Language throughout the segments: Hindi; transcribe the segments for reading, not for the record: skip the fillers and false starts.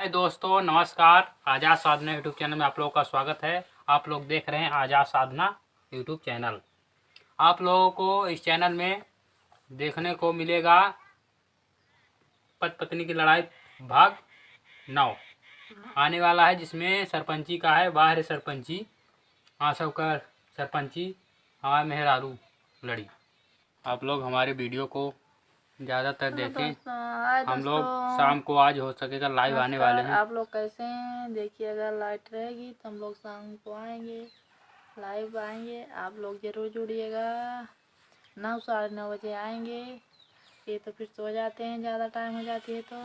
हाय दोस्तों, नमस्कार। आज़ाद साधना यूट्यूब चैनल में आप लोगों का स्वागत है। आप लोग देख रहे हैं आज़ाद साधना यूट्यूब चैनल। आप लोगों को इस चैनल में देखने को मिलेगा पति पत्नी की लड़ाई भाग 9 आने वाला है, जिसमें सरपंची का है बाहर सरपंची आसव का सरपंची हमारे मेहरारू लड़ी। आप लोग हमारे वीडियो को ज़्यादातर देखें। हम लोग शाम को आज हो सकेगा लाइव आने वाले हैं। आप लोग कैसे हैं? देखिए, अगर लाइट रहेगी तो हम लोग शाम को आएंगे, लाइव आएंगे। आप लोग ज़रूर जुड़िएगा। 9 साढ़े 9 बजे आएंगे। ये तो फिर सो जाते हैं, ज़्यादा टाइम हो जाती है तो।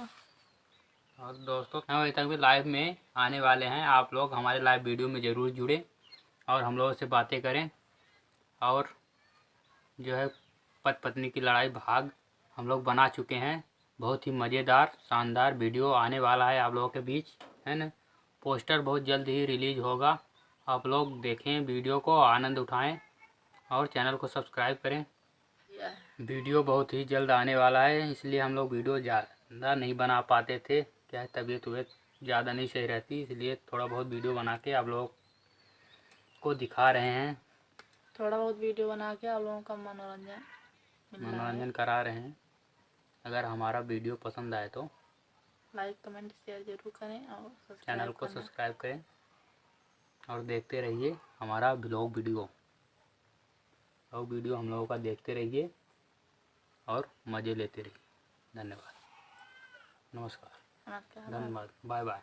और दोस्तों 9 बजे तक भी लाइव में आने वाले हैं। आप लोग हमारे लाइव वीडियो में ज़रूर जुड़ें और हम लोगों से बातें करें। और जो है पति पत्नी की लड़ाई भाग हम लोग बना चुके हैं। बहुत ही मज़ेदार शानदार वीडियो आने वाला है आप लोगों के बीच, है ना। पोस्टर बहुत जल्द ही रिलीज़ होगा। आप लोग देखें वीडियो को, आनंद उठाएं और चैनल को सब्सक्राइब करें। वीडियो बहुत ही जल्द आने वाला है, इसलिए हम लोग वीडियो ज़्यादा नहीं बना पाते थे। क्या है, तबीयत ज़्यादा नहीं सही रहती, इसलिए थोड़ा बहुत वीडियो बना के आप लोगों को दिखा रहे हैं। थोड़ा बहुत वीडियो बना के आप लोगों का मनोरंजन करा रहे हैं। अगर हमारा वीडियो पसंद आए तो लाइक कमेंट शेयर जरूर करें और चैनल को सब्सक्राइब करें और देखते रहिए हमारा ब्लॉग वीडियो हम लोगों का देखते रहिए और मज़े लेते रहिए। धन्यवाद, नमस्कार, धन्यवाद, बाय बाय।